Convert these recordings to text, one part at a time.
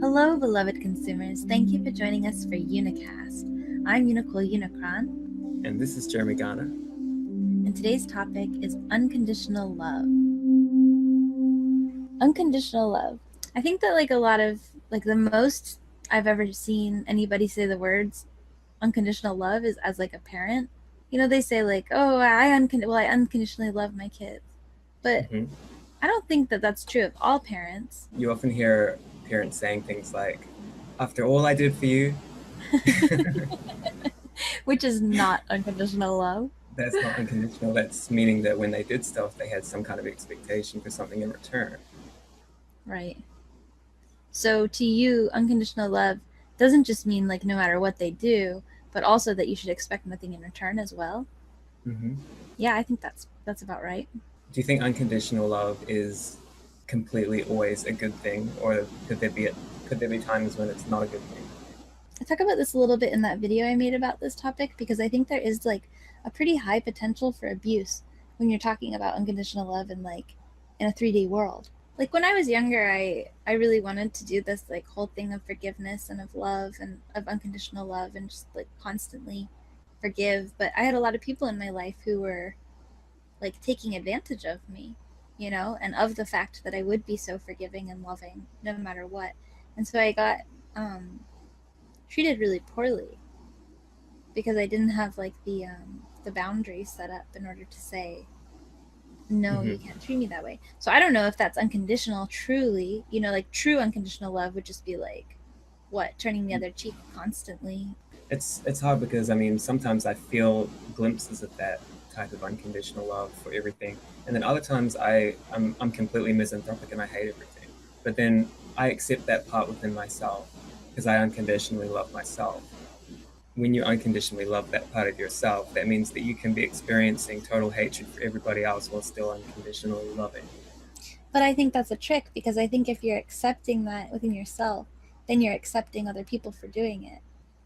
Hello, beloved consumers. Thank you for joining us for UNICAST. I'm Unicole Unicron. And this is Jeremy Garner. And today's topic is unconditional love. Unconditional love. I think that the most I've ever seen anybody say the words unconditional love is as like a parent. You know, they say like, "Oh, I unconditionally love my kids," but I don't think that that's true of all parents. You often hear parents saying things like, "After all I did for you," which is not unconditional love. That's not unconditional. That's meaning that when they did stuff, they had some kind of expectation for something in return. Right. So to you, unconditional love doesn't just mean like no matter what they do, but also that you should expect nothing in return as well. Mm-hmm. Yeah, I think that's about right. Do you think unconditional love is completely always a good thing, or could there be times when it's not a good thing? I talk about this a little bit in that video I made about this topic because I think there is like a pretty high potential for abuse when you're talking about unconditional love and like in a 3D world. Like when I was younger, I really wanted to do this like whole thing of forgiveness and of love and of unconditional love and just like constantly forgive. But I had a lot of people in my life who were like taking advantage of me, you know, and of the fact that I would be so forgiving and loving no matter what. And so I got treated really poorly because I didn't have like the boundaries set up in order to say no, you can't treat me that way. So I don't know if that's unconditional truly, you know, like true unconditional love would just be like what, turning the other cheek constantly. It's hard because I mean sometimes I feel glimpses of that type of unconditional love for everything, and then other times I'm completely misanthropic and I hate everything. But then I accept that part within myself because I unconditionally love myself. When you unconditionally love that part of yourself, that means that you can be experiencing total hatred for everybody else while still unconditionally loving. But I think that's a trick because I think if you're accepting that within yourself, then you're accepting other people for doing it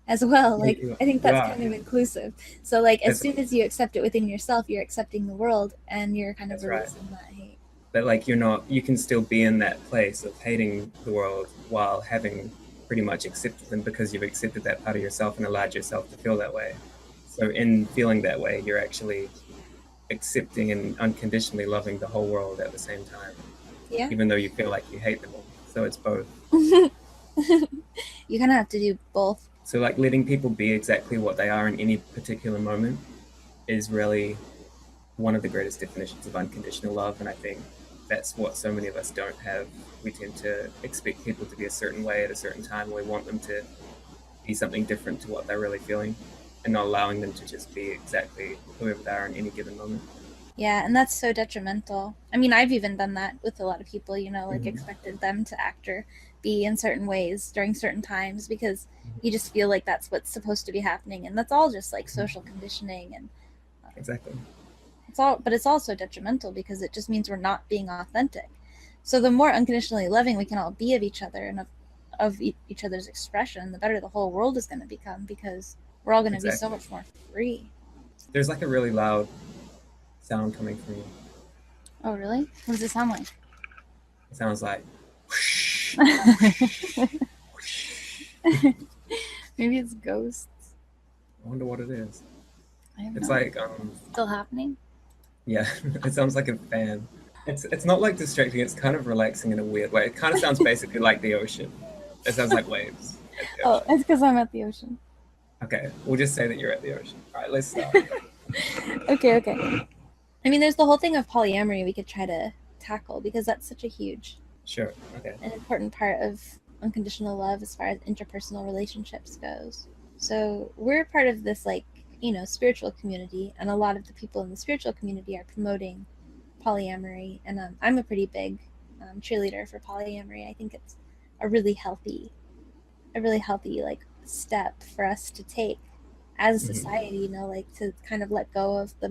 as well. Like I think that's kind of inclusive. So like as soon as you accept it within yourself, you're accepting the world and you're kind of releasing that hate. But like you can still be in that place of hating the world while having pretty much accepted them because you've accepted that part of yourself and allowed yourself to feel that way. So in feeling that way, you're actually accepting and unconditionally loving the whole world at the same time. Yeah. Even though you feel like you hate them all. So it's both. You kind of have to do both. So like letting people be exactly what they are in any particular moment is really one of the greatest definitions of unconditional love. And I think that's what so many of us don't have. We tend to expect people to be a certain way at a certain time. We want them to be something different to what they're really feeling and not allowing them to just be exactly whoever they are in any given moment. Yeah, and that's so detrimental. I mean, I've even done that with a lot of people, you know, like expected them to act or be in certain ways during certain times because you just feel like that's what's supposed to be happening. And that's all just like social conditioning. And exactly. But it's also detrimental because it just means we're not being authentic. So the more unconditionally loving we can all be of each other and of each other's expression, the better the whole world is going to become because we're all going to be so much more free. There's like a really loud sound coming from you. Oh, really? What does it sound like? It sounds like whoosh. Maybe it's ghosts. I wonder what it is. It's like still happening. Yeah, it sounds like a fan. It's not like distracting. It's kind of relaxing in a weird way. It kind of sounds basically like the ocean. It sounds like waves. Oh, it's because I'm at the ocean. Okay, we'll just say that you're at the ocean. All right, let's start. Okay. I mean, there's the whole thing of polyamory we could try to tackle because that's such a huge, an important part of unconditional love as far as interpersonal relationships goes. So we're part of this like, you know, spiritual community, and a lot of the people in the spiritual community are promoting polyamory, and I'm a pretty big cheerleader for polyamory. I think it's a really healthy like step for us to take as a society, you know, like to kind of let go of the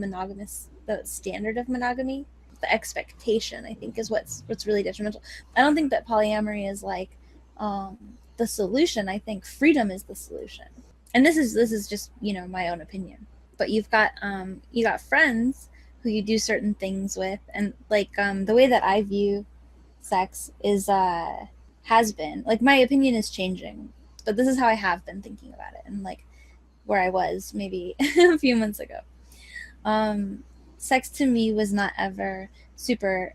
standard of monogamy. The expectation, I think, is what's really detrimental. I don't think that polyamory is like the solution. I think freedom is the solution. And this is just, you know, my own opinion. But you got friends who you do certain things with, and like the way that I view sex is has been, like, my opinion is changing, but this is how I have been thinking about it, and like where I was maybe a few months ago. Sex to me was not ever super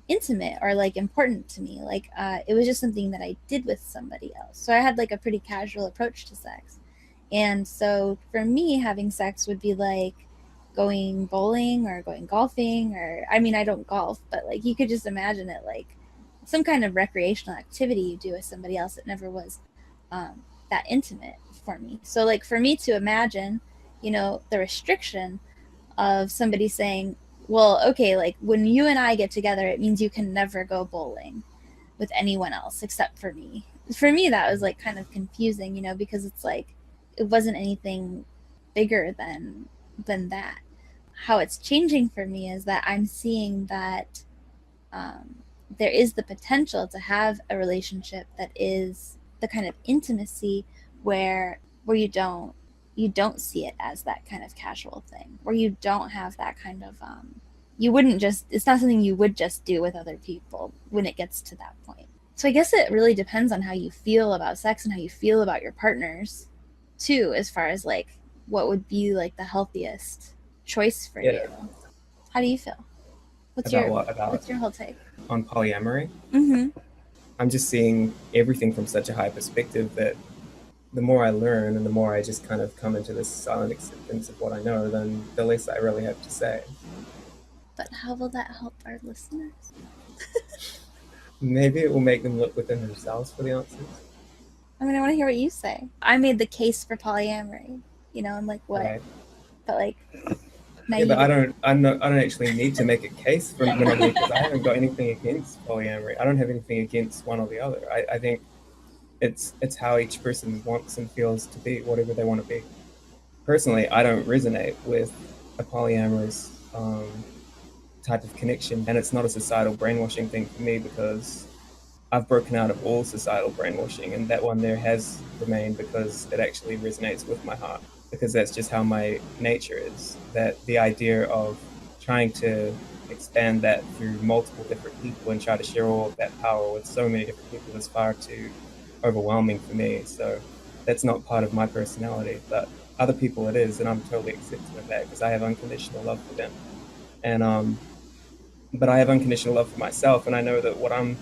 intimate or like important to me. Like it was just something that I did with somebody else. So I had like a pretty casual approach to sex. And so for me, having sex would be like going bowling or going golfing, or I mean, I don't golf, but like you could just imagine it like some kind of recreational activity you do with somebody else. It never was that intimate for me. So like for me to imagine, you know, the restriction of somebody saying, well, okay, like when you and I get together, it means you can never go bowling with anyone else except for me. For me, that was like kind of confusing, you know, because it's like it wasn't anything bigger than that. How it's changing for me is that I'm seeing that there is the potential to have a relationship that is the kind of intimacy where you don't see it as that kind of casual thing, where you don't have that kind of you wouldn't just, it's not something you would just do with other people when it gets to that point. So I guess it really depends on how you feel about sex and how you feel about your partners too, as far as like what would be like the healthiest choice for you. How do you feel? What's your whole take on polyamory? Mm-hmm. I'm just seeing everything from such a high perspective that the more I learn and the more I just kind of come into this silent acceptance of what I know, then the less I really have to say. But how will that help our listeners? Maybe it will make them look within themselves for the answers. I mean, I want to hear what you say. I made the case for polyamory, you know, and like what, right. But like, yeah, but I don't actually need to make a case for monogamy because I haven't got anything against polyamory. I don't have anything against one or the other. I think it's how each person wants and feels to be, whatever they want to be. Personally, I don't resonate with a polyamorous type of connection, and it's not a societal brainwashing thing for me because I've broken out of all societal brainwashing, and that one there has remained because it actually resonates with my heart, because that's just how my nature is. That the idea of trying to expand that through multiple different people and try to share all of that power with so many different people is far too overwhelming for me. So that's not part of my personality, but other people it is, and I'm totally accepting of that because I have unconditional love for them. And but I have unconditional love for myself, and I know that what I'm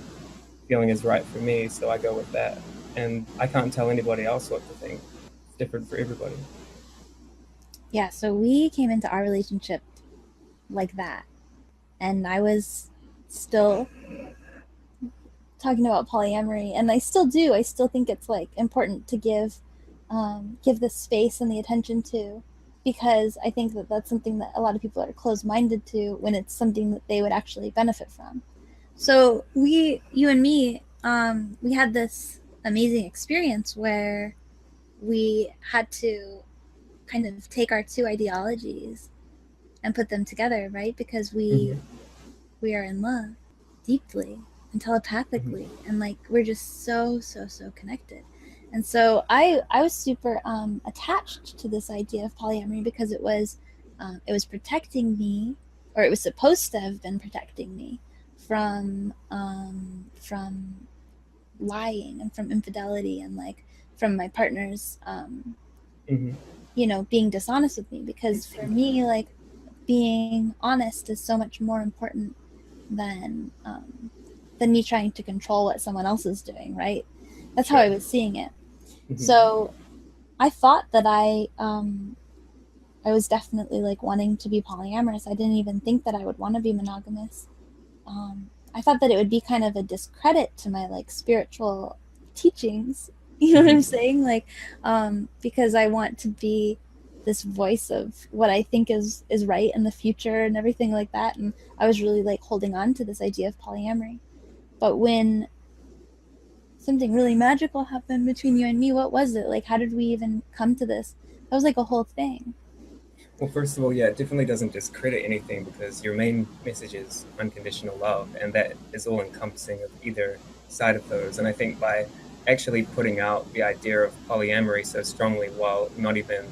feeling is right for me, so I go with that. And I can't tell anybody else what to think. It's different for everybody. Yeah, so we came into our relationship like that. And I was still talking about polyamory, and I still do. I still think it's like important to give the space and the attention to, because I think that that's something that a lot of people are closed-minded to when it's something that they would actually benefit from. So you and me, we had this amazing experience where we had to kind of take our two ideologies and put them together, right? Because we are in love deeply and telepathically, and like we're just so connected. And so I was super attached to this idea of polyamory because it was protecting me, or it was supposed to have been protecting me from lying and from infidelity and like from my partner's you know, being dishonest with me, because for me, like, being honest is so much more important than me trying to control what someone else is doing, right? That's how I was seeing it. So I thought that I was definitely like wanting to be polyamorous. I didn't even think that I would want to be monogamous. I thought that it would be kind of a discredit to my like spiritual teachings. You know what I'm saying? Like, because I want to be this voice of what I think is right in the future and everything like that. And I was really like holding on to this idea of polyamory. But when something really magical happened between you and me, what was it? Like, how did we even come to this? That was like a whole thing. Well, first of all, yeah, it definitely doesn't discredit anything because your main message is unconditional love, and that is all encompassing of either side of those. And I think by actually putting out the idea of polyamory so strongly while not even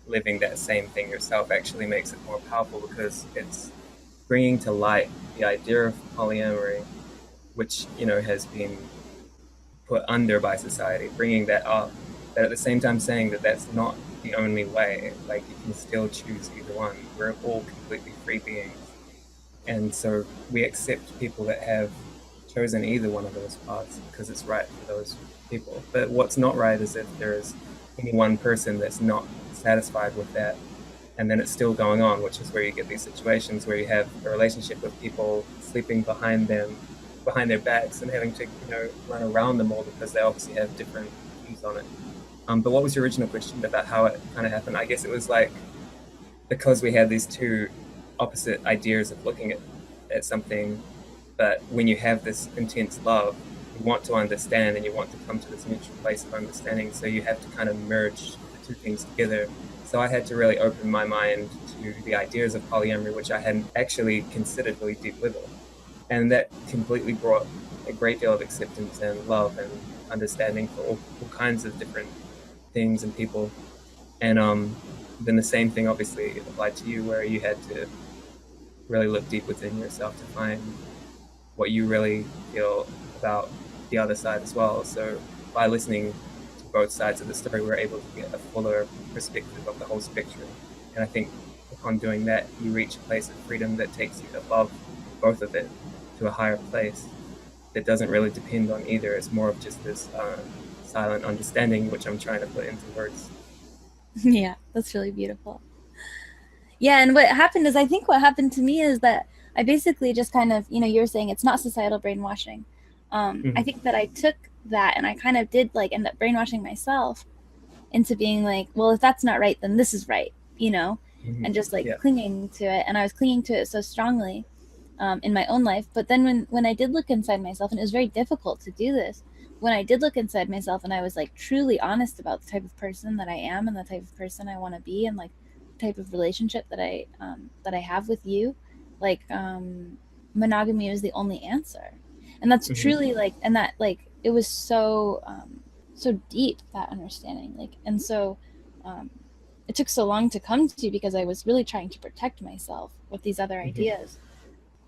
living that same thing yourself actually makes it more powerful, because it's bringing to light the idea of polyamory, which, you know, has been put under by society, bringing that up, but at the same time saying that that's not the only way. Like, you can still choose either one. We're all completely free beings. And so we accept people that have chosen either one of those paths because it's right for those people. But what's not right is if there's any one person that's not satisfied with that, and then it's still going on, which is where you get these situations where you have a relationship with people sleeping behind their backs, and having to, run around them all because they obviously have different views on it. But what was your original question about how it kind of happened? I guess it was like, because we had these two opposite ideas of looking at something, but when you have this intense love, you want to understand and you want to come to this mutual place of understanding. So you have to kind of merge the two things together. So I had to really open my mind to the ideas of polyamory, which I hadn't actually considered really deep level. And that completely brought a great deal of acceptance and love and understanding for all kinds of different things and people. And then the same thing obviously applied to you, where you had to really look deep within yourself to find what you really feel about the other side as well. So by listening to both sides of the story, we're able to get a fuller perspective of the whole spectrum. And I think upon doing that, you reach a place of freedom that takes you above both of it to a higher place that doesn't really depend on either. It's more of just this silent understanding, which I'm trying to put into words. Yeah, that's really beautiful. Yeah, and what happened is, I think what happened to me is that I basically just kind of, you were saying it's not societal brainwashing. I think that I took that and I kind of did like end up brainwashing myself into being like, well, if that's not right, then this is right, and just like clinging to it. And I was clinging to it so strongly in my own life. But then when I did look inside myself, and it was very difficult to do this, when I did look inside myself and I was like truly honest about the type of person that I am and the type of person I want to be, and like the type of relationship that I have with you, like monogamy was the only answer. And that's truly like, and that like it was so so deep, that understanding, like. And so it took so long to come to, because I was really trying to protect myself with these other ideas.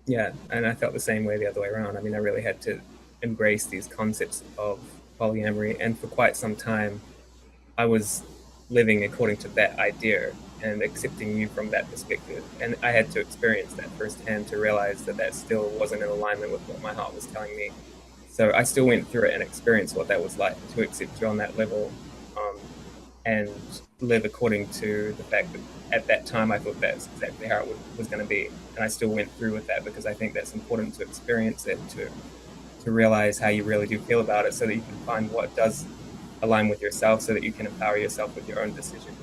Yeah, and I felt the same way the other way around. I mean, I really had to embrace these concepts of polyamory, and for quite some time, I was living according to that idea and accepting you from that perspective. And I had to experience that firsthand to realize that that still wasn't in alignment with what my heart was telling me. So I still went through it and experienced what that was like to accept you on that level, and live according to the fact that at that time I thought that's exactly how it was going to be. And I still went through with that because I think that's important to experience it, to realize how you really do feel about it, so that you can find what does align with yourself, so that you can empower yourself with your own decisions.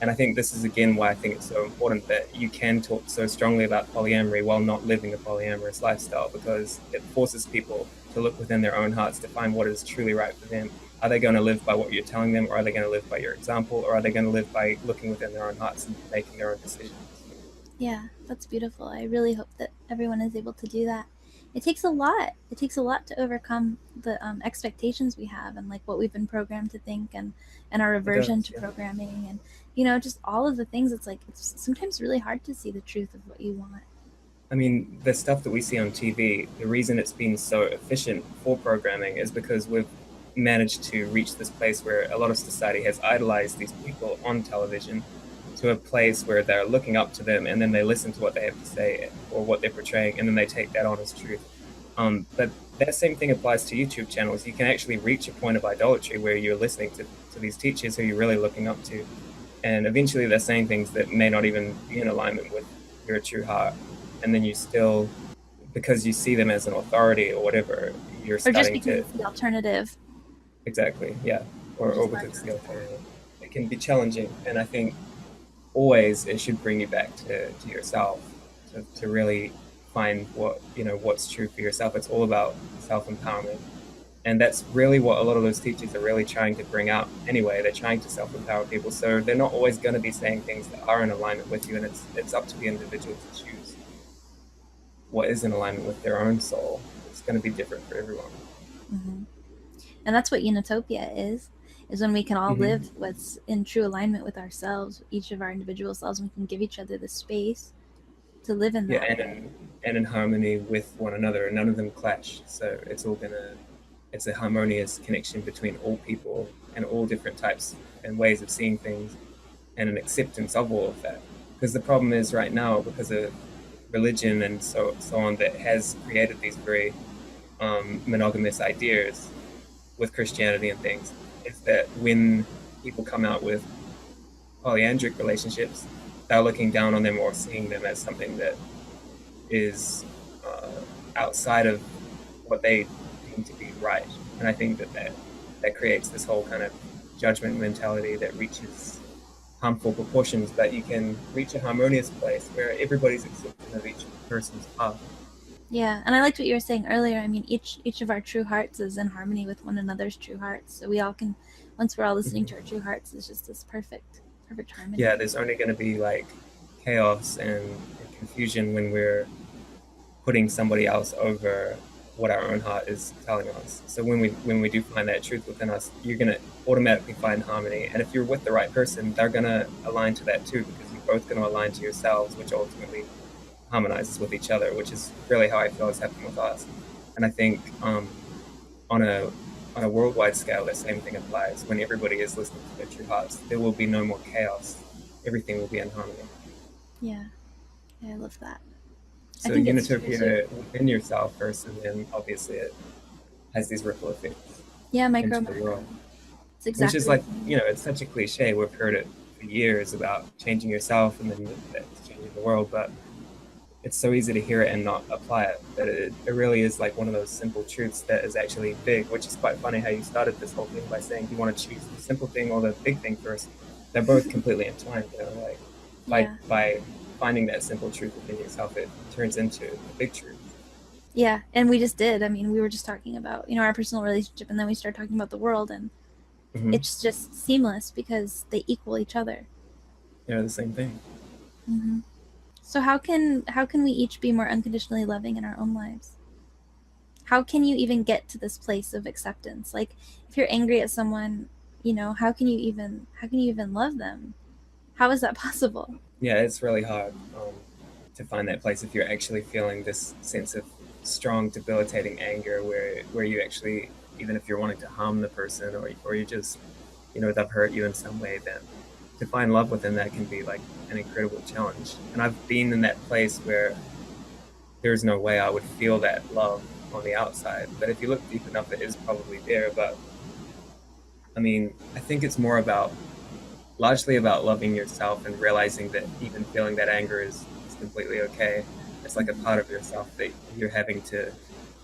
And I think this is again why I think it's so important that you can talk so strongly about polyamory while not living a polyamorous lifestyle, because it forces people to look within their own hearts to find what is truly right for them. Are they going to live by what you're telling them, or are they going to live by your example, or are they going to live by looking within their own hearts and making their own decisions? Yeah, that's beautiful. I really hope that everyone is able to do that. It takes a lot. It takes a lot to overcome the expectations we have, and like what we've been programmed to think, and our aversion to programming, and just all of the things. It's like it's sometimes really hard to see the truth of what you want. I mean, the stuff that we see on TV, the reason it's been so efficient for programming is because we've managed to reach this place where a lot of society has idolized these people on television to a place where they're looking up to them, and then they listen to what they have to say or what they're portraying, and then they take that on as truth. But that same thing applies to YouTube channels. You can actually reach a point of idolatry where you're listening to these teachers who you're really looking up to, and eventually they're saying things that may not even be in alignment with your true heart. And then you still, because you see them as an authority or whatever, you're starting to... Or just because it's the alternative. Exactly, yeah. Or because it's the alternative. It can be challenging, and I think always it should bring you back to yourself, to really find what's true for yourself. It's all about self-empowerment, and that's really what a lot of those teachers are really trying to bring out anyway. They're trying to self-empower people, so they're not always going to be saying things that are in alignment with you, and it's up to the individual to choose what is in alignment with their own soul. It's going to be different for everyone. And that's what Unitopia is when we can all live what's in true alignment with ourselves, each of our individual selves, and we can give each other the space to live in that. And in harmony with one another, and none of them clash. So it's it's a harmonious connection between all people and all different types and ways of seeing things, and an acceptance of all of that. Because the problem is right now, because of religion and so on, that has created these very monogamous ideas with Christianity and things, is that when people come out with polyandric relationships, they're looking down on them or seeing them as something that is outside of what they deem to be right. And I think that creates this whole kind of judgment mentality that reaches harmful proportions, that you can reach a harmonious place where everybody's accepting of each person's path. Yeah, and I liked what you were saying earlier. I mean, each of our true hearts is in harmony with one another's true hearts. So we all can, once we're all listening to our true hearts, it's just this perfect harmony. Yeah, there's only going to be like chaos and confusion when we're putting somebody else over what our own heart is telling us. So when we do find that truth within us, you're going to automatically find harmony. And if you're with the right person, they're going to align to that too, because you're both going to align to yourselves, which ultimately harmonizes with each other, which is really how I feel has happened with us. And I think on a worldwide scale, the same thing applies. When everybody is listening to their true hearts, there will be no more chaos. Everything will be in harmony. Yeah, I love that. So Unitopia within yourself first, and then obviously it has these ripple effects. Yeah, into the world. It's exactly. Which is like, it's such a cliche. We've heard it for years about changing yourself and then that's changing the world, but it's so easy to hear it and not apply it. But it really is like one of those simple truths that is actually big, which is quite funny how you started this whole thing by saying you want to choose the simple thing or the big thing first. They're both completely entwined, by finding that simple truth within yourself, it turns into a big truth. Yeah, and we just did. I mean, we were just talking about, our personal relationship, and then we started talking about the world, and it's just seamless because they equal each other. They're the same thing. Mm-hmm. So how can we each be more unconditionally loving in our own lives? How can you even get to this place of acceptance? Like, if you're angry at someone, how can you even love them? How is that possible? Yeah, it's really hard to find that place if you're actually feeling this sense of strong, debilitating anger where you actually, even if you're wanting to harm the person or you just, they've hurt you in some way, then to find love within that can be like an incredible challenge. And I've been in that place where there's no way I would feel that love on the outside. But if you look deep enough, it is probably there. But I mean, I think it's more largely about loving yourself and realizing that even feeling that anger is completely okay. It's like a part of yourself that you're having to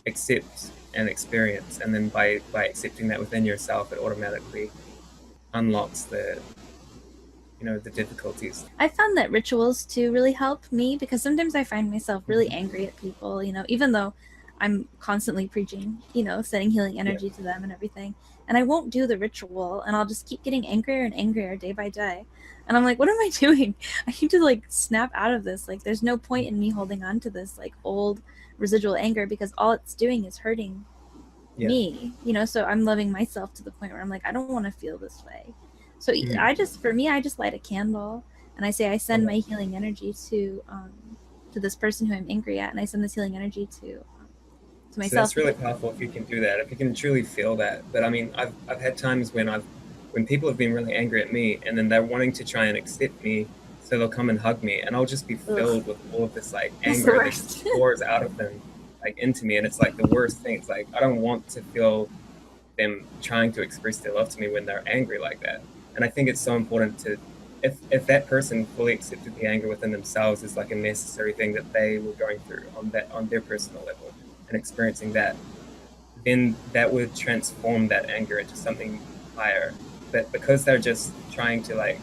accept and experience. And then by accepting that within yourself, it automatically unlocks the difficulties. I found that rituals too really help me, because sometimes I find myself really angry at people, even though I'm constantly preaching, sending healing energy to them and everything. And I won't do the ritual, and I'll just keep getting angrier and angrier day by day. And I'm like, what am I doing? I need to snap out of this. Like, there's no point in me holding on to this old residual anger, because all it's doing is hurting me, so I'm loving myself to the point where I'm like, I don't want to feel this way. So I just light a candle and I say, I send my healing energy to this person who I'm angry at, and I send this healing energy to myself. So that's really powerful if you can do that, if you can truly feel that. But I mean, I've had times when people have been really angry at me, and then they're wanting to try and accept me, so they'll come and hug me, and I'll just be filled with all of this anger that just pours out of them into me, and it's the worst thing. It's I don't want to feel them trying to express their love to me when they're angry like that. And I think it's so important to, if that person fully accepted the anger within themselves as a necessary thing that they were going through on their personal level and experiencing that, then that would transform that anger into something higher. But because they're just trying to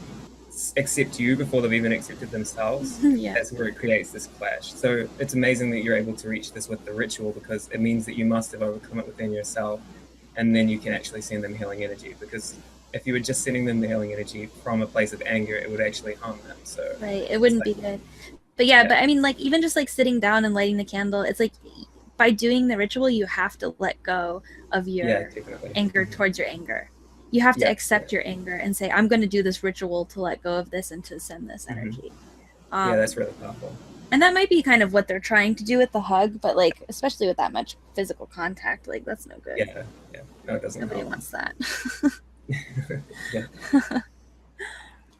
accept you before they've even accepted themselves, that's where it creates this clash. So it's amazing that you're able to reach this with the ritual, because it means that you must have overcome it within yourself, and then you can actually send them healing energy. Because if you were just sending them the healing energy from a place of anger, it would actually harm them. So right, it wouldn't be good. But but I mean, even just sitting down and lighting the candle, it's by doing the ritual, you have to let go of your anger towards your anger. You have to accept your anger and say, I'm going to do this ritual to let go of this and to send this energy. That's really powerful. And that might be kind of what they're trying to do with the hug, but especially with that much physical contact, that's no good. Yeah, No, it doesn't Nobody help. wants that. Yeah.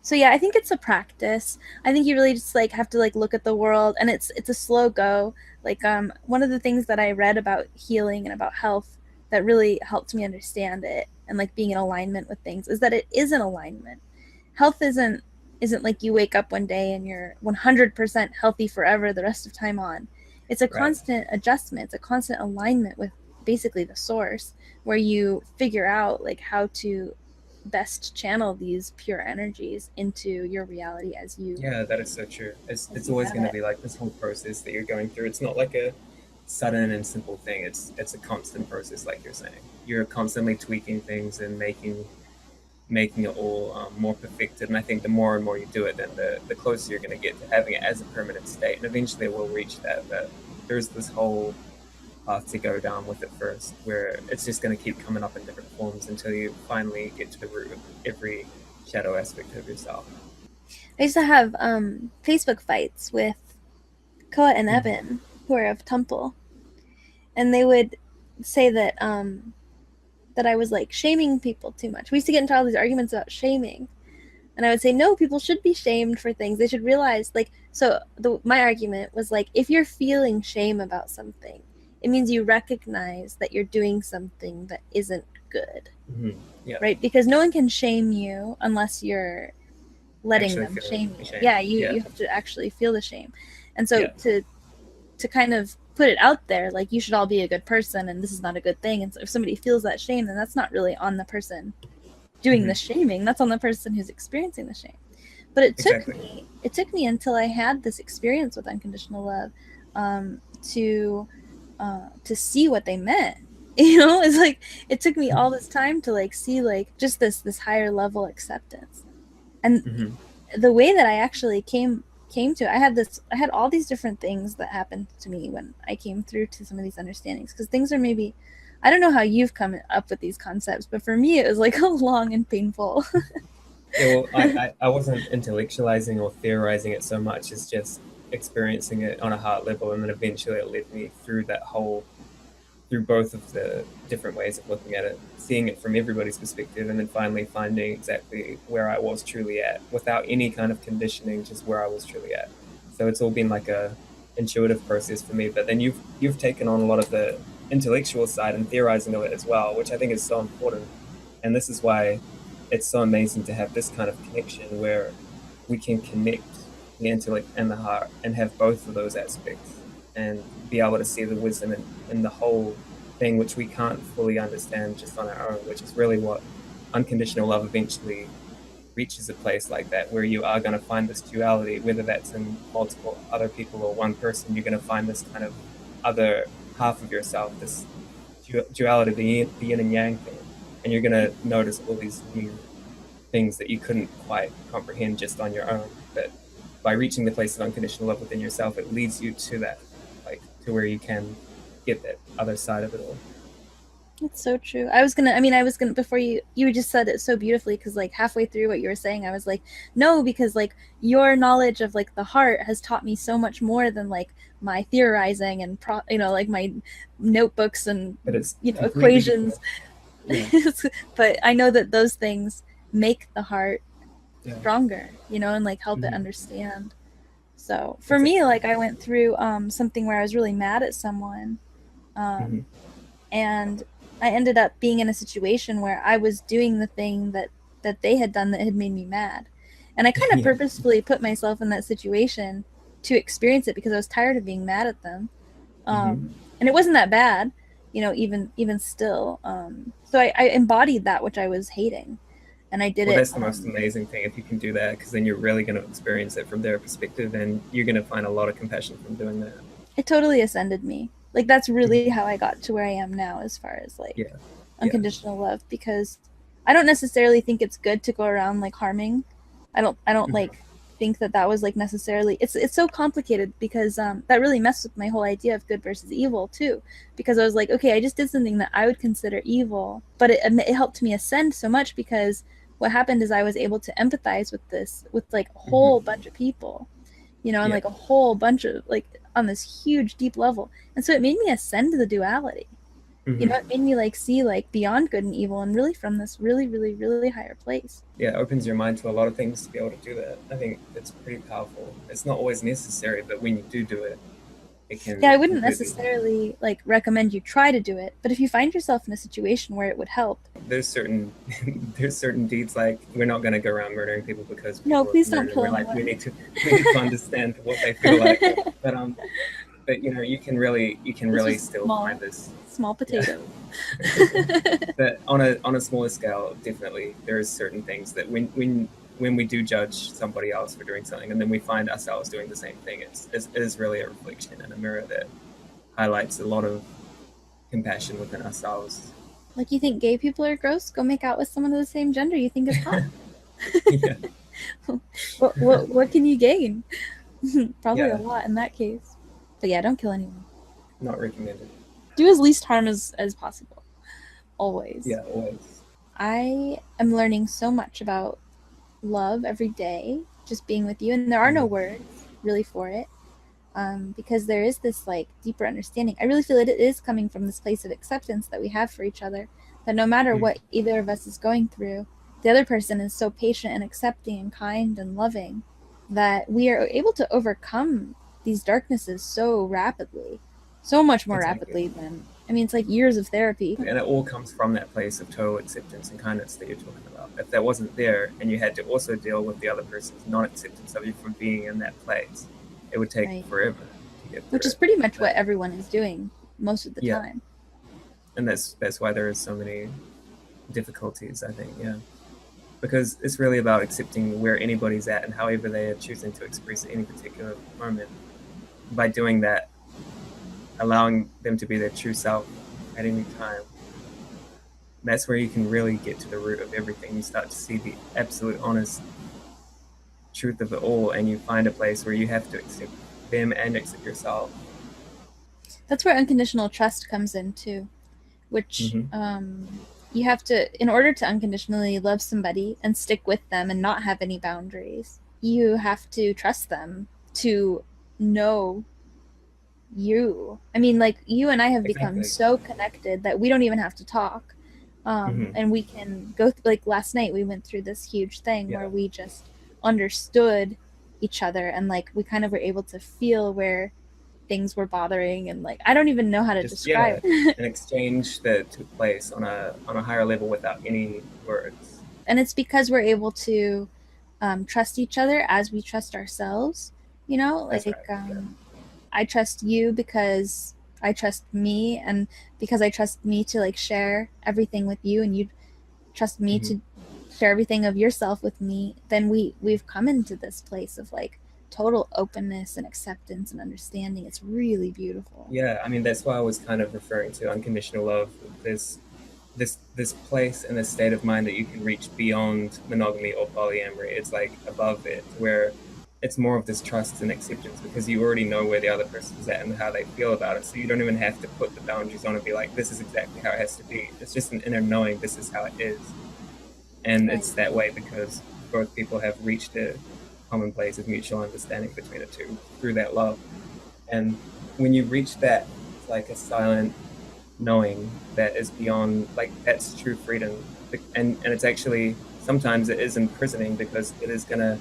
So yeah, I think it's a practice. I think you really just like have to like look at the world, and it's a slow go. Like one of the things that I read about healing and about health that really helped me understand it and like being in alignment with things is that it is an alignment. Health isn't like you wake up one day and you're 100% healthy forever the rest of time on. It's a Right. constant adjustment. It's a constant alignment with basically the source, where you figure out like how to best channel these pure energies into your reality as you Yeah, that is so true. It's always have going to it. be like this whole process that you're going through. It's not like a sudden and simple thing. It's a constant process, like you're saying. You're constantly tweaking things and making it all more perfected. And I think the more and more you do it, then the closer you're going to get to having it as a permanent state. And eventually we'll reach that. But there's this whole path to go down with it first, where it's just going to keep coming up in different forms until you finally get to the root of every shadow aspect of yourself. I used to have Facebook fights with Koa and Mm-hmm. Evan, who are of Temple, and they would say that I was like shaming people too much. We used to get into all these arguments about shaming, and I would say no, people should be shamed for things. They should realize like my argument was like, if you're feeling shame about something, it means you recognize that you're doing something that isn't good. Mm-hmm. Yeah. Right? Because no one can shame you unless you're letting Actually them feeling shame you. ashamed. Yeah, you Yeah. you have to actually feel the shame. And so Yeah. to kind of put it out there, like you should all be a good person and this is not a good thing. And so if somebody feels that shame, then that's not really on the person doing Mm-hmm. the shaming. That's on the person who's experiencing the shame. But Exactly. it took me until I had this experience with unconditional love um, to see what they meant. You know, it's like it took me all this time to like see like just this higher level acceptance. And Mm-hmm. the way that I actually came to it, I had all these different things that happened to me when I came through to some of these understandings, because things are maybe, I don't know how you've come up with these concepts, but for me it was like a long and painful. Yeah, well, I wasn't intellectualizing or theorizing it so much as just experiencing it on a heart level, and then eventually it led me through that whole through both of the different ways of looking at it, seeing it from everybody's perspective, and then finally finding exactly where I was truly at without any kind of conditioning, just where I was truly at. So it's all been like a intuitive process for me. But then you've taken on a lot of the intellectual side and theorizing of it as well, which I think is so important. And this is why it's so amazing to have this kind of connection where we can connect the intellect and the heart and have both of those aspects and be able to see the wisdom in the whole thing, which we can't fully understand just on our own, which is really what unconditional love eventually reaches a place like that, where you are going to find this duality, whether that's in multiple other people or one person. You're going to find this kind of other half of yourself, this duality, the yin and yang thing, and you're going to notice all these new things that you couldn't quite comprehend just on your own. But by reaching the place of unconditional love within yourself, it leads you to that, like to where you can get that other side of it all. It's so true. I was gonna, before you just said it so beautifully, because like halfway through what you were saying, I was like, no, because like your knowledge of like the heart has taught me so much more than like my theorizing and like my notebooks and But it's completely equations. different. Yeah. But I know that those things make the heart Yeah. stronger, and like help it Mm-hmm. understand. So for me, Exactly. like I went through something where I was really mad at someone, Mm-hmm. um, and I ended up being in a situation where I was doing the thing that they had done that had made me mad. And I kind of Yeah. purposefully put myself in that situation to experience it because I was tired of being mad at them. Mm-hmm. And it wasn't that bad, even still. So I embodied that which I was hating, and I did Well, it. that's the most amazing thing if you can do that, because then you're really going to experience it from their perspective, and you're going to find a lot of compassion from doing that. It totally ascended me. Like that's really Mm-hmm. how I got to where I am now, as far as like Yeah. Yeah. unconditional love, because I don't necessarily think it's good to go around like harming. I don't Mm-hmm. like think that was like necessarily, it's so complicated, because that really messed with my whole idea of good versus evil too, because I was like, okay, I just did something that I would consider evil, but it helped me ascend so much, because what happened is I was able to empathize with this with like a Mm-hmm. whole bunch of people, and Yeah. like a whole bunch of like on this huge deep level, and so it made me ascend to the duality. You know, it made me like see like beyond good and evil, and really from this really, really, really higher place. Yeah, it opens your mind to a lot of things to be able to do that. I think it's pretty powerful. It's not always necessary, but when you do it, it can Yeah, I wouldn't completely... necessarily like recommend you try to do it, but if you find yourself in a situation where it would help. There's certain deeds, like we're not going to go around murdering people because people No, please are don't murdered. kill We're anyone. like, we need to understand what they feel like. But you know, you can really still find this small potato. Yeah. But on a smaller scale, definitely there is certain things that when we do judge somebody else for doing something, and then we find ourselves doing the same thing, it is really a reflection and a mirror that highlights a lot of compassion within ourselves. Like, you think gay people are gross? Go make out with someone of the same gender you think is hot. Yeah. What can you gain? Probably Yeah. a lot in that case. But yeah, don't kill anyone. Not recommended. Do as least harm as possible. Always. Yeah, always. I am learning so much about love every day, just being with you, and there are no words really for it. Because there is this like deeper understanding. I really feel it is coming from this place of acceptance that we have for each other, that no matter what either of us is going through, the other person is so patient and accepting and kind and loving that we are able to overcome these darknesses so rapidly, so much more rapidly than, I mean, it's like years of therapy. And it all comes from that place of total acceptance and kindness that you're talking about. If that wasn't there, and you had to also deal with the other person's non-acceptance of you from being in that place, it would take forever to get through. Which is pretty much what everyone is doing most of the time. And that's why there is so many difficulties, I think, because it's really about accepting where anybody's at and however they are choosing to express any particular moment. By doing that, allowing them to be their true self at any time, that's where you can really get to the root of everything. You start to see the absolute honest truth of it all, and you find a place where you have to accept them and accept yourself. That's where unconditional trust comes in too, which you have to, in order to unconditionally love somebody and stick with them and not have any boundaries, you have to trust them to know you. I mean, like, you and I have become so connected that we don't even have to talk. And we can go like last night we went through this huge thing where we just understood each other, and like we kind of were able to feel where things were bothering, and like I don't even know how to describe an exchange that took place on a higher level without any words. And it's because we're able to trust each other as we trust ourselves, you know. Like I trust you because I trust me, and because I trust me to like share everything with you, and you trust me to share everything of yourself with me, then we've come into this place of like total openness and acceptance and understanding. It's really beautiful. Yeah, I mean, that's why I was kind of referring to unconditional love. There's this place and this state of mind that you can reach beyond monogamy or polyamory. It's like above it, where it's more of this trust and acceptance, because you already know where the other person's at and how they feel about it. So you don't even have to put the boundaries on and be like, this is exactly how it has to be. It's just an inner knowing, this is how it is. And it's that way because both people have reached a common place of mutual understanding between the two through that love. And when you reach that, it's like a silent knowing that is beyond, like, that's true freedom. And it's actually, sometimes it is imprisoning, because it is going to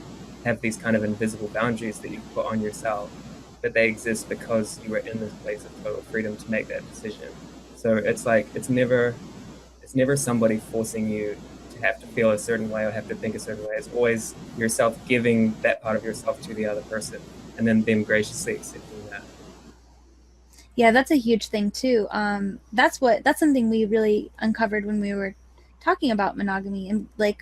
have these kind of invisible boundaries that you put on yourself, but they exist because you are in this place of total freedom to make that decision. So it's like, it's never somebody forcing you to have to feel a certain way or have to think a certain way. It's always yourself giving that part of yourself to the other person, and then them graciously accepting that. Yeah, that's a huge thing too. That's something we really uncovered when we were talking about monogamy, and like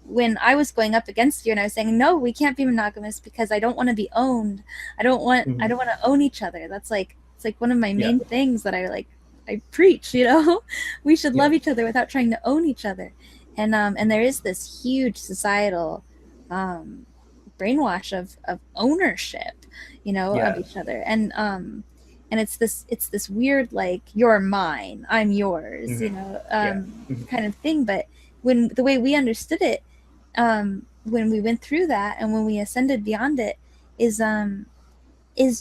when I was going up against you and I was saying, no, we can't be monogamous because I don't want to be owned. I don't want to own each other. That's like, it's like one of my main things that I preach, you know. We should love each other without trying to own each other. And there is this huge societal brainwash of ownership, you know, of each other. And it's this weird, like, you're mine, I'm yours, you know, kind of thing. But when the way we understood it, when we went through that and when we ascended beyond it, is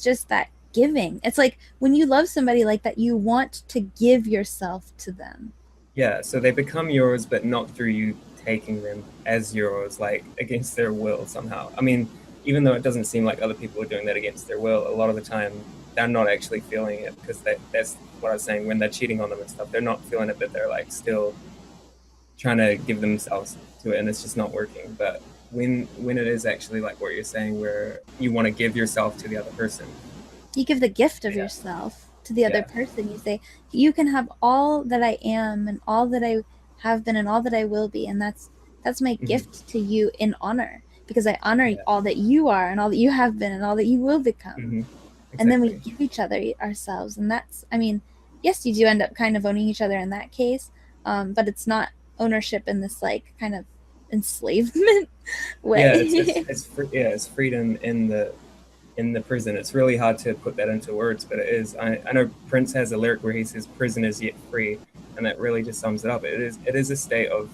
just that giving. It's like when you love somebody like that, you want to give yourself to them. Yeah, so they become yours, but not through you taking them as yours, like against their will somehow. I mean, even though it doesn't seem like other people are doing that against their will, a lot of the time they're not actually feeling it, because that's what I was saying, when they're cheating on them and stuff, they're not feeling it, but they're like still trying to give themselves to it, and it's just not working. But when it is actually like what you're saying, where you want to give yourself to the other person, you give the gift of yourself to the other person. You say, you can have all that I am and all that I have been and all that I will be, and that's my gift to you in honor, because I honor all that you are and all that you have been and all that you will become. Exactly. And then we give each other ourselves, and that's, I mean, yes, you do end up kind of owning each other in that case, but it's not ownership in this like kind of enslavement way. It's freedom in the prison. It's really hard to put that into words, but it is. I know Prince has a lyric where he says, "Prison is yet free," and that really just sums it up. It is a state of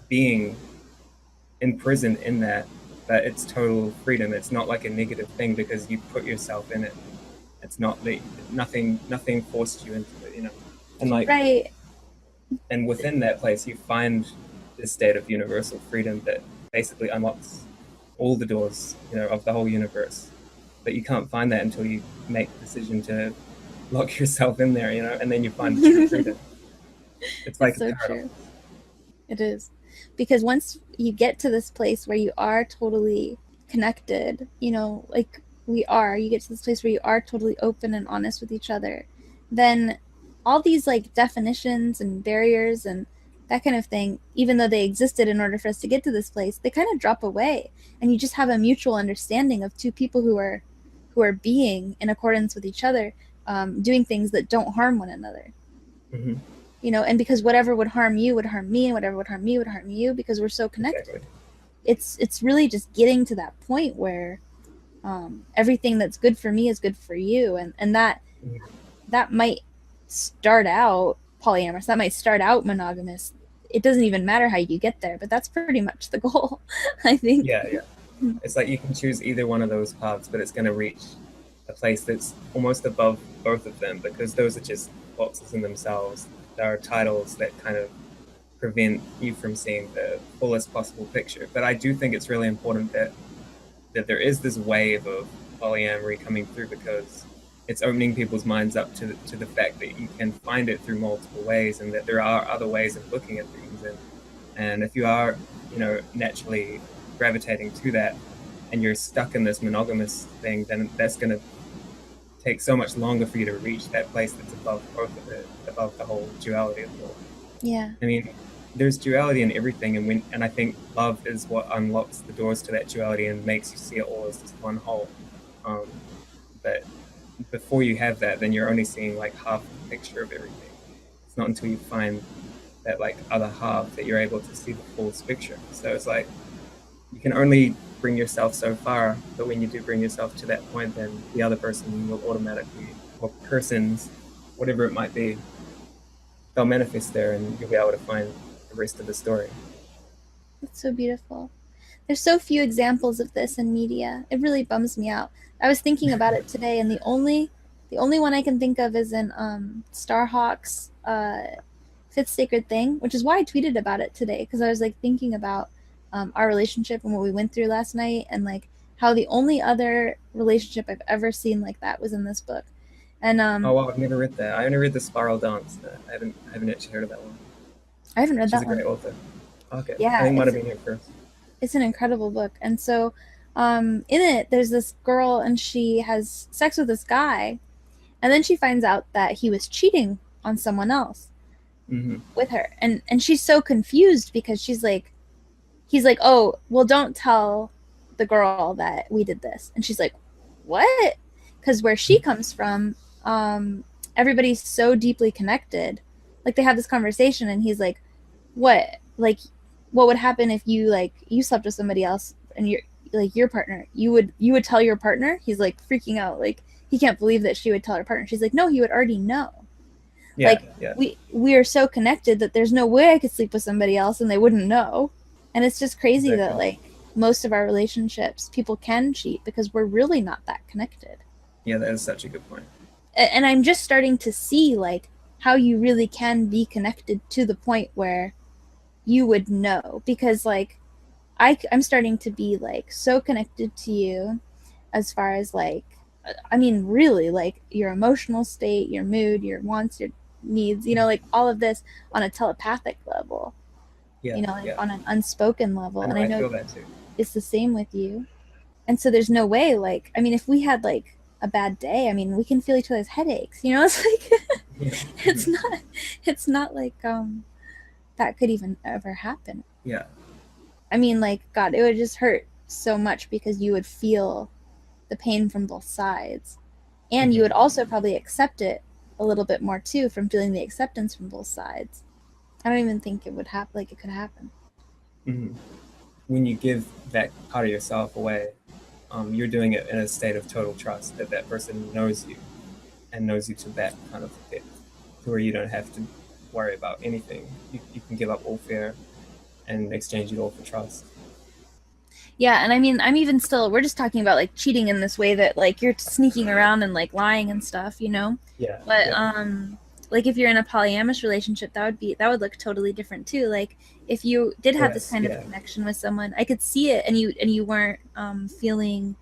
being in prison, in that it's total freedom. It's not like a negative thing because you put yourself in it. It's not nothing forced you into it, you know. And like right. And within that place, you find this state of universal freedom that basically unlocks all the doors, you know, of the whole universe. But you can't find that until you make the decision to lock yourself in there, you know, and then you find the true freedom. It's like so true. It is. Because once you get to this place where you are totally connected, you know, like you get to this place where you are totally open and honest with each other, then all these like definitions and barriers and that kind of thing, even though they existed in order for us to get to this place, they kind of drop away, and you just have a mutual understanding of two people who are being in accordance with each other, doing things that don't harm one another. You know, and because whatever would harm you would harm me, and whatever would harm me would harm you, because we're so connected. It's really just getting to that point where everything that's good for me is good for you, and that might start out polyamorous, that might start out monogamous. It doesn't even matter how you get there, but that's pretty much the goal, I think. Yeah. It's like you can choose either one of those paths, but it's going to reach a place that's almost above both of them, because those are just boxes in themselves. There are titles that kind of prevent you from seeing the fullest possible picture. But I do think it's really important that there is this wave of polyamory coming through, because it's opening people's minds up to the fact that you can find it through multiple ways, and that there are other ways of looking at things. And if you are, you know, naturally gravitating to that, and you're stuck in this monogamous thing, then that's going to take so much longer for you to reach that place that's above both of it, above the whole duality of the world. Yeah. I mean, there's duality in everything, and I think love is what unlocks the doors to that duality and makes you see it all as just one whole. But before you have that, then you're only seeing like half the picture of everything. It's not until you find that like other half that you're able to see the full picture. So it's like you can only bring yourself so far, but when you do bring yourself to that point, then the other person will automatically, or persons, whatever it might be, they'll manifest there, and you'll be able to find the rest of the story. It's so beautiful. There's so few examples of this in media. It really bums me out. I was thinking about it today, and the only one I can think of is in Starhawk's Fifth Sacred Thing, which is why I tweeted about it today, because I was like thinking about our relationship and what we went through last night, and like how the only other relationship I've ever seen like that was in this book. And oh wow, I've never read that. I only read The Spiral Dance. I haven't actually heard of that one. I haven't read that one. She's a great author. Okay. Yeah, I think it might have been here first. It's an incredible book. And so in it, there's this girl, and she has sex with this guy, and then she finds out that he was cheating on someone else with her. And she's so confused, because he's like, oh, well, don't tell the girl that we did this. And she's like, what? Because where she comes from, everybody's so deeply connected. Like, they have this conversation, and he's like, what? Like, what would happen if you slept with somebody else, and you're like your partner? You would tell your partner? He's like freaking out. Like, he can't believe that she would tell her partner. She's like, no, he would already know. Yeah, we are so connected that there's no way I could sleep with somebody else and they wouldn't know. And it's just crazy that like most of our relationships, people can cheat because we're really not that connected. Yeah, that is such a good point. And I'm just starting to see like how you really can be connected to the point where you would know, because like I'm starting to be like so connected to you as far as like, I mean, really, like your emotional state, your mood, your wants, your needs, you know, like all of this on a telepathic level, Yeah, you know, like yeah. on an unspoken level. I And know, I I know feel that too. it's the same with you. And so there's no way, like, I mean, if we had like a bad day, I mean, we can feel each other's headaches, you know, it's like, Yeah. it's not, it's not like, that could even ever happen. Yeah. I mean, like, God, it would just hurt so much because you would feel the pain from both sides. And you would also probably accept it a little bit more too from feeling the acceptance from both sides. I don't even think it would happen, like it could happen. Mm-hmm. When you give that part of yourself away, you're doing it in a state of total trust that that person knows you and knows you to that kind of depth, to where you don't have to worry about anything. You can give up all fear and exchange it all for trust. Yeah, and I mean, I'm even still, we're just talking about like cheating in this way that like you're sneaking around and like lying and stuff, you know? Yeah. But Yeah. like if you're in a polyamorous relationship, that would look totally different too. Like if you did Oh, have this yes. kind of Yeah. connection with someone, I could see it, and you weren't feeling,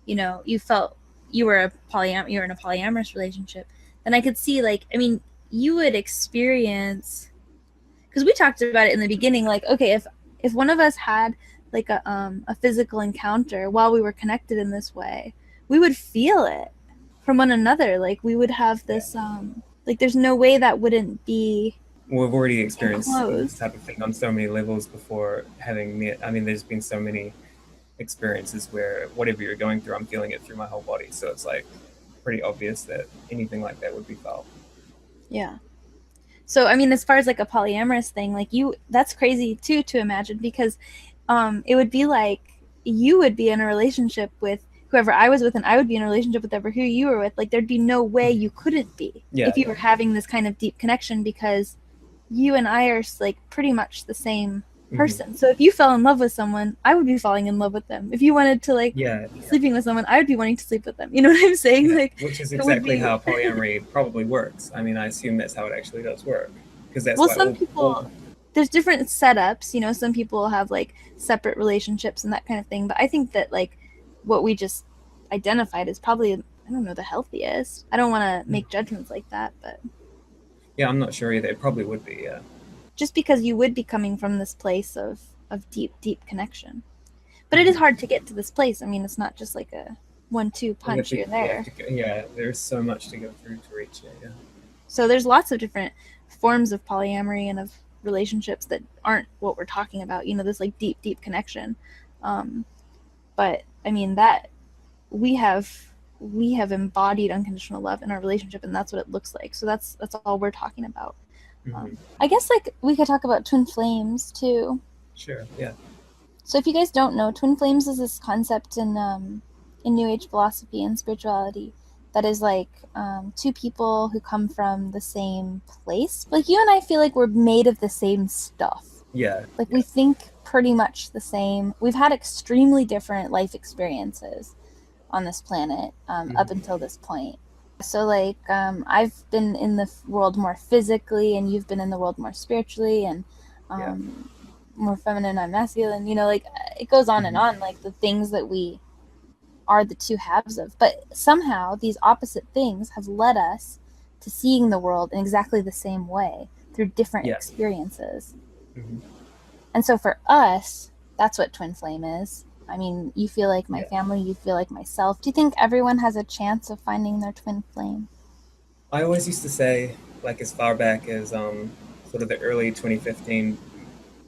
you know, you felt you were you were in a polyamorous relationship, then I could see like, I mean, you would experience, because we talked about it in the beginning, like, okay, if one of us had like a physical encounter while we were connected in this way, we would feel it from one another. Like we would have Yeah. this like there's no way that wouldn't be We've already experienced this enclosed. type of thing on so many levels before having met. I mean, there's been so many experiences where whatever you're going through, I'm feeling it through my whole body. So it's like pretty obvious that anything like that would be felt. Yeah. So I mean, as far as like a polyamorous thing, like you, that's crazy too to imagine, because it would be like you would be in a relationship with whoever I was with, and I would be in a relationship with whoever who you were with. Like there'd be no way you couldn't be Yeah, if you yeah. were having this kind of deep connection, because you and I are like pretty much the same person. So if you fell in love with someone, I would be falling in love with them. If you wanted to like Yeah, be yeah, sleeping with someone, I would be wanting to sleep with them. You know what I'm saying? yeah. Like Which is it would exactly be. how polyamory probably works. I mean, I assume that's how it actually does work, because that's Well, why some all people, there's different setups, you know, some people have like separate relationships and that kind of thing, but I think that like what we just identified is probably, I don't know, the healthiest. I don't want to make judgments like that, but yeah, I'm not sure either. It probably would be. Yeah. just because you would be coming from this place of deep connection. But it is hard to get to this place. I mean, it's not just like a 1-2 punch, you're there. Yeah, there's so much to go through to reach it. Yeah. So there's lots of different forms of polyamory and of relationships that aren't what we're talking about, you know, this like deep connection. But I mean, that we have embodied unconditional love in our relationship, and that's what it looks like. So that's all we're talking about. I guess like we could talk about twin flames too. Sure. Yeah. So if you guys don't know, twin flames is this concept in New Age philosophy and spirituality that is like two people who come from the same place. Like you and I feel like we're made of the same stuff. Yeah. Like we think pretty much the same. We've had extremely different life experiences on this planet up until this point. So like I've been in the world more physically, and you've been in the world more spiritually, and more feminine and masculine, you know, like it goes on and on, like the things that we are the two halves of. But somehow these opposite things have led us to seeing the world in exactly the same way through different experiences. And so for us, that's what twin flame is. I mean, you feel like my family, you feel like myself. Do you think everyone has a chance of finding their twin flame? I always used to say, like as far back as sort of the early 2015,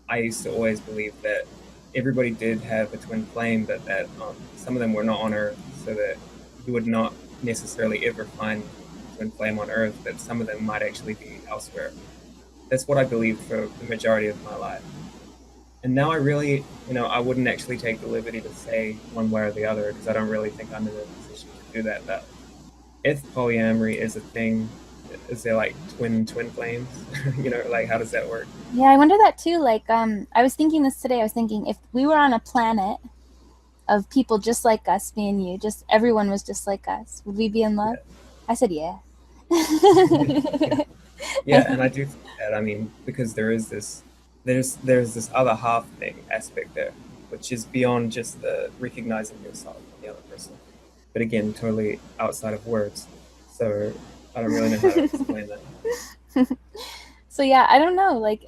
I used to always believe that everybody did have a twin flame, but that some of them were not on Earth, so that you would not necessarily ever find a twin flame on Earth, but some of them might actually be elsewhere. That's what I believed for the majority of my life. And now I really, I wouldn't actually take the liberty to say one way or the other, because I don't really think I'm in a position to do that. But if polyamory is a thing, is there like twin flames? Like how does that work? Yeah, I wonder that too. Like, I was thinking this today. I was thinking if we were on a planet of people just like us, me and you, just everyone was just like us, would we be in love? Yeah. I said yeah. Yeah, and I do think that. I mean, because there's this other half thing aspect there, which is beyond just the recognizing yourself in the other person. But again, totally outside of words. So I don't really know how to explain that. So yeah, I don't know. Like,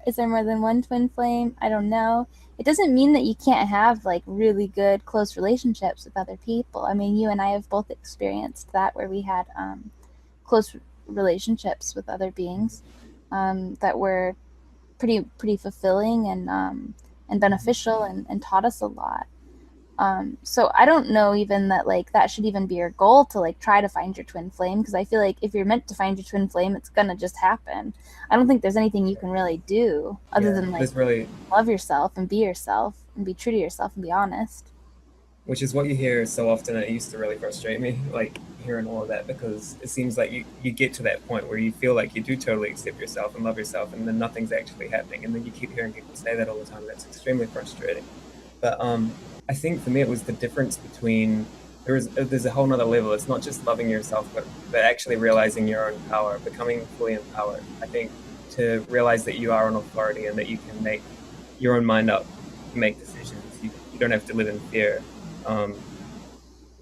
is there more than one twin flame? I don't know. It doesn't mean that you can't have like really good close relationships with other people. I mean, you and I have both experienced that where we had close relationships with other beings that were pretty fulfilling and beneficial and taught us a lot. So I don't know even that like that should even be your goal to like try to find your twin flame, because I feel like if you're meant to find your twin flame, it's gonna just happen. I don't think there's anything you can really do other Yeah, than like there's really, love yourself and be true to yourself and be honest. which is what you hear so often. It used to really frustrate me, like hearing all of that, because it seems like you get to that point where you feel like you do totally accept yourself and love yourself, and then nothing's actually happening, and then you keep hearing people say that all the time. That's extremely frustrating. But I think for me it was the difference between there's a whole nother level. It's not just loving yourself, but actually realizing your own power, becoming fully empowered. I think to realize that you are an authority and that you can make your own mind up, make decisions. You don't have to live in fear. Um,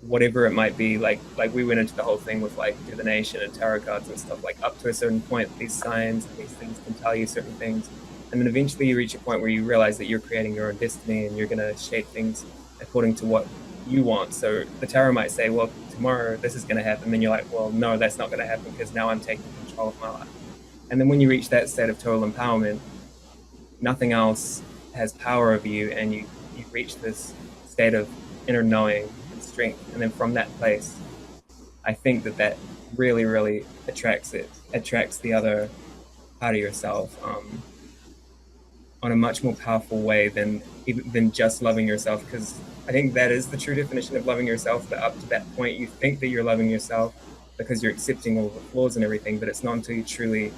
Whatever it might be, like we went into the whole thing with like divination and tarot cards and stuff. Like up to a certain point, these signs and these things can tell you certain things, and then eventually you reach a point where you realize that you're creating your own destiny and you're going to shape things according to what you want. So the tarot might say, well, tomorrow this is going to happen, then you're like, well, no, that's not going to happen because now I'm taking control of my life. And then when you reach that state of total empowerment, nothing else has power over you, and you reach this state of inner knowing and strength. And then from that place, I think that really, really attracts the other part of yourself on a much more powerful way than just loving yourself. Because I think that is the true definition of loving yourself. That up to that point, you think that you're loving yourself because you're accepting all the flaws and everything, but it's not until you truly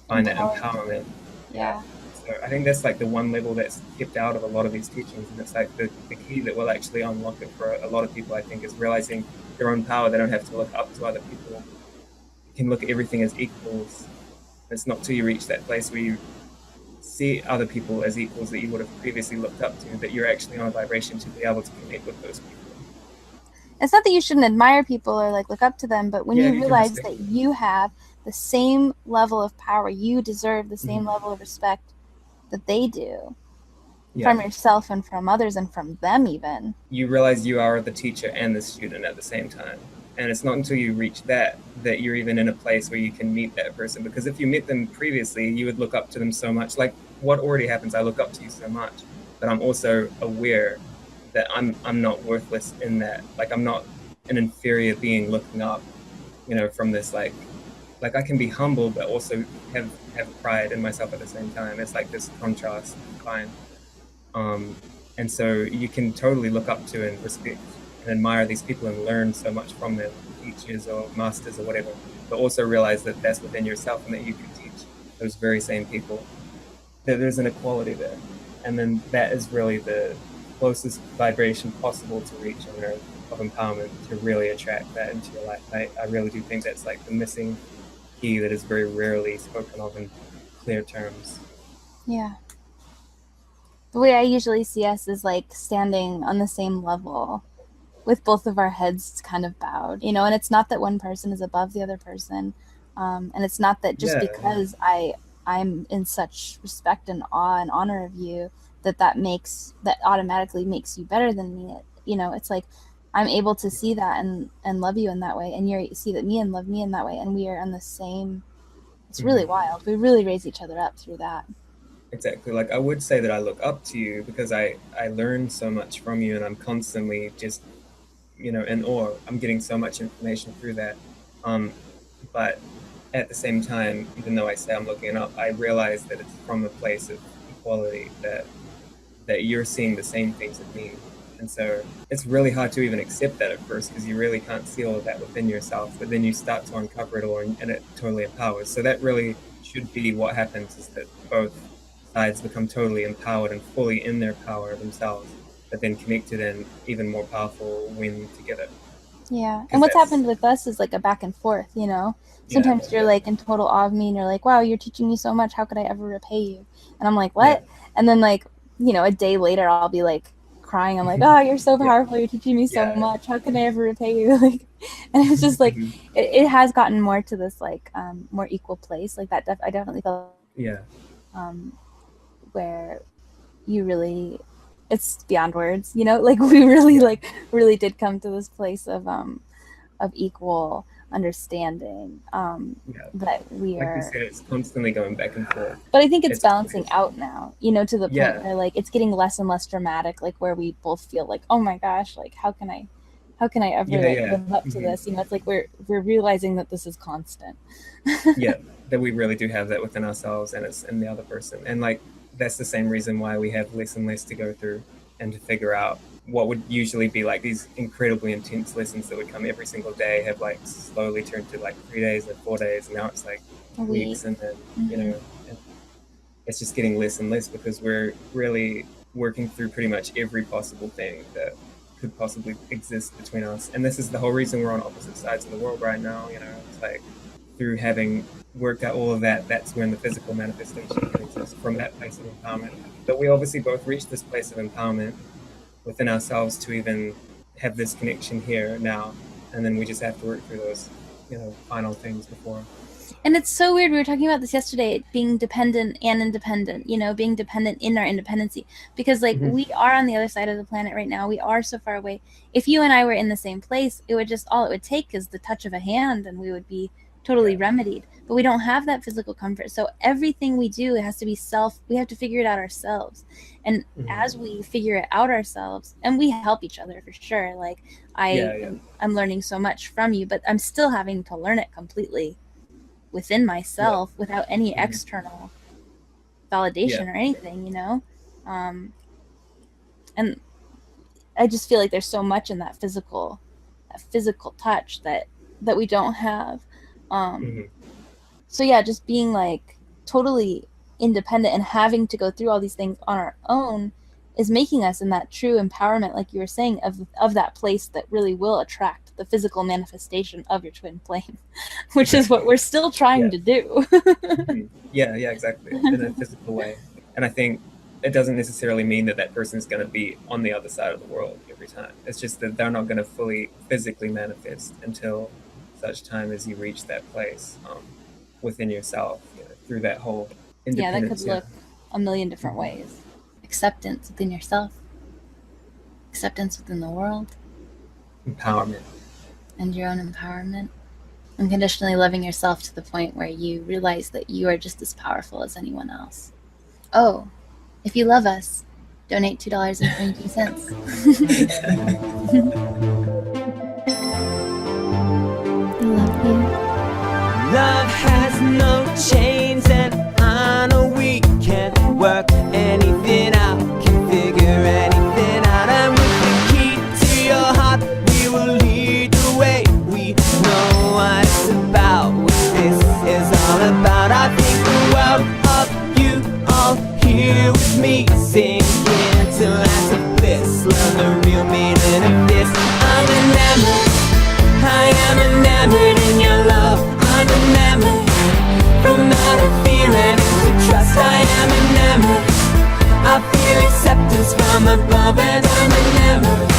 find that empowerment. Yeah. Yeah. So I think that's like the one level that's kept out of a lot of these teachings, and it's like the key that will actually unlock it for a lot of people. I think is realizing their own power. They don't have to look up to other people. You can look at everything as equals. It's not till you reach that place where you see other people as equals that you would have previously looked up to, that you're actually on a vibration to be able to connect with those people. It's not that you shouldn't admire people or like look up to them, but when Yeah, you you can realize respect that them. you have the same level of power, you deserve the same level of respect that they do Yeah. from yourself and from others and from them even. You realize you are the teacher and the student at the same time. And it's not until you reach that you're even in a place where you can meet that person. Because if you met them previously, you would look up to them so much. Like what already happens, I look up to you so much, but I'm also aware that I'm not worthless in that. Like I'm not an inferior being looking up, from this like I can be humble but also have pride in myself at the same time. It's like this contrast fine. Um, and so you can totally look up to and respect and admire these people and learn so much from them, teachers or masters or whatever, but also realize that that's within yourself and that you can teach those very same people. That there's an equality there. And then that is really the closest vibration possible to reach on earth of empowerment to really attract that into your life. I really do think that's like the missing key that is very rarely spoken of in clear terms. Yeah. The way I usually see us is like standing on the same level with both of our heads kind of bowed, and it's not that one person is above the other person. And it's not that just Yeah, yeah. because I'm in such respect and awe and honor of you that automatically makes you better than me. It's like I'm able to see that and love you in that way, and you see that me and love me in that way, and we are on the same. It's really Mhm. wild. We really raise each other up through that. Exactly. Like I would say that I look up to you because I learn so much from you, and I'm constantly just in awe. I'm getting so much information through that. Um, but at the same time, even though I say I'm looking up, I realize that it's from a place of equality that you're seeing the same things as me. And so it's really hard to even accept that at first because you really can't see all of that within yourself. But then you start to uncover it all, and it totally empowers. So that really should be what happens, is that both sides become totally empowered and fully in their power themselves. but then connected and even more powerful when together. Yeah, and what's happened with us is like a back and forth, you know? Sometimes you're like in total awe of me and you're like, wow, you're teaching me so much, how could I ever repay you? And I'm like, what? Yeah. And then like, you know, a day later I'll be like crying, I'm like, oh, you're so powerful, you're teaching me so much, how can I ever repay you? Like, and it's just like, it has gotten more to this like more equal place, like that. I definitely felt where you really, it's beyond words, you know, like we really like really did come to this place of equal understanding that we are, like you said, it's constantly going back and forth, but I think it's balancing out now, you know, to the point where like it's getting less and less dramatic, like where we both feel like, oh my gosh, like how can I ever live up to this, you know? It's like we're realizing that this is constant. That we really do have that within ourselves, and it's in the other person, and like that's the same reason why we have less and less to go through and to figure out what would usually be like these incredibly intense lessons that would come every single day have like slowly turned to like 3 days and 4 days, and now it's like weeks, and then you know, it's just getting less and less because we're really working through pretty much every possible thing that could possibly exist between us. And this is the whole reason we're on opposite sides of the world right now, you know. It's like through having worked out all of that, that's when the physical manifestation can exist, from that place of empowerment. But we obviously both reached this place of empowerment within ourselves to even have this connection here now, and then we just have to work through those, you know, final things before. And it's so weird, we were talking about this yesterday, being dependent and independent, you know, being dependent in our independency, because like we are on the other side of the planet right now, we are so far away. If you and I were in the same place, it would just, all it would take is the touch of a hand and we would be totally remedied. But we don't have that physical comfort, so everything we do, it has to be we have to figure it out ourselves. And as we figure it out ourselves, and we help each other for sure, like I'm learning so much from you, but I'm still having to learn it completely within myself without any external validation or anything, you know. And I just feel like there's so much in that physical touch that we don't have. So yeah, just being like totally independent and having to go through all these things on our own is making us in that true empowerment, like you were saying, of that place that really will attract the physical manifestation of your twin flame, which is what we're still trying to do. Yeah, exactly, in a physical way. And I think it doesn't necessarily mean that person is going to be on the other side of the world every time. It's just that they're not going to fully physically manifest until such time as you reach that place within yourself, you know, through that whole independence. That could look a million different ways. Acceptance within yourself, acceptance within the world, empowerment, and your own empowerment. Unconditionally loving yourself to the point where you realize that you are just as powerful as anyone else. Oh, if you love us, donate $2.22. I love you. Love has no chains, and I know we can work anything out, can figure anything out. And with the key to your heart, we will lead the way. We know what it's about, what this is all about. I think the world of you all here with me, sinking to lands of bliss. Learn the real meaning of this. I'm enamored, I am enamored in your love. I'm enamored, from out of fear and into trust. I am enamored, I feel acceptance from above, and I'm enamored,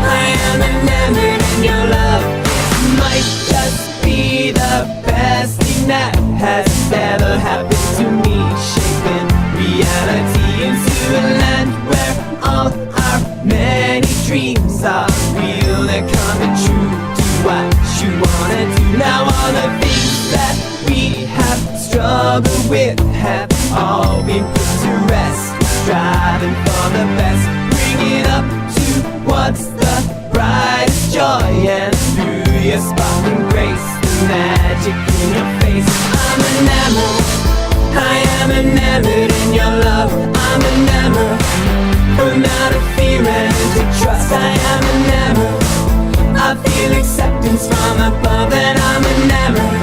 I am enamored in your love. This might just be the best thing that has ever happened to me, shaping reality into a land where all our many dreams are real, they're coming true. Do what you wanna do now. All the things that we have struggled with have all been put to rest. Striving for the best, bring it up to what's the brightest joy. And through your sparkling grace, the magic in your face. I'm enamored, I am enamored in your love. I'm enamored, from out of fear and into trust. I am enamored, I feel acceptance from above, and I'm enamored,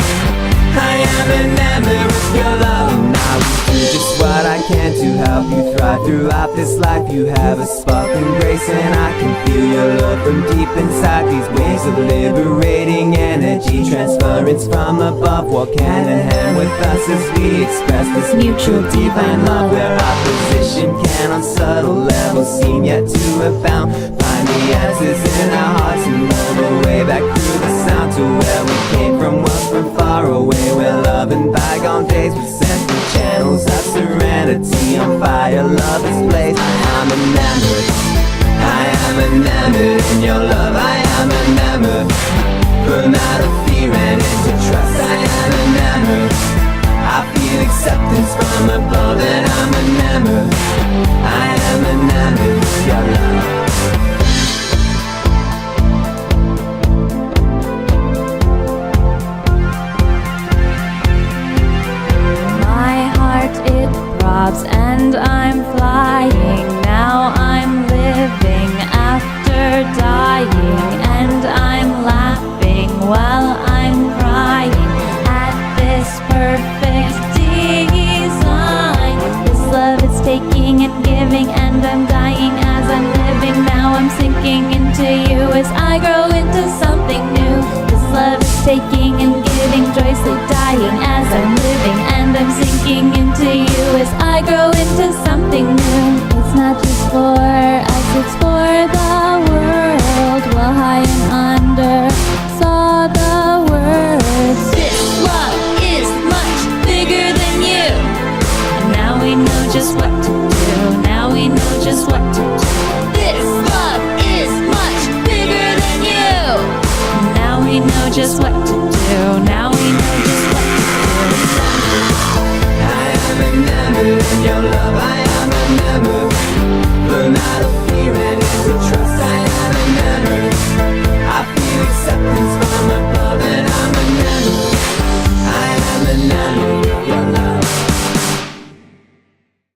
I am enamored with your love. Now do just what I can to help you thrive throughout this life. You have a sparkling grace and I can feel your love from deep inside. These waves of liberating energy, transference from above, walk hand in hand with us as we express this mutual divine love, where opposition can on subtle levels seem yet to abound. Find the answers in our hearts and roll the way back through the sound to where we came from, was from far away, where love and bygone days were sent through channels of serenity on fire. Love is blazed. I'm enamored, I am enamored in your love. I am enamored, from out of fear and into trust. I am enamored, I feel acceptance from above, and I'm enamored, I am enamored with your love. And I'm flying, now I'm living after dying, and I'm laughing while I'm crying at this perfect design. This love is taking and giving, and I'm dying as I'm living. Now I'm sinking into you as I grow into something new. This love is taking and giving, joyously dying as I'm living, and I'm sinking into you as I grow into something new. It's not just for us, it's for the world. Well, high and under saw the words. This love is much bigger than you. And now we know just what to do. Now we know just what to do. This love is much bigger than you. And now we know just what to do. Now we know just what to do. I am enamored in your love. I am enamored, from out of fear and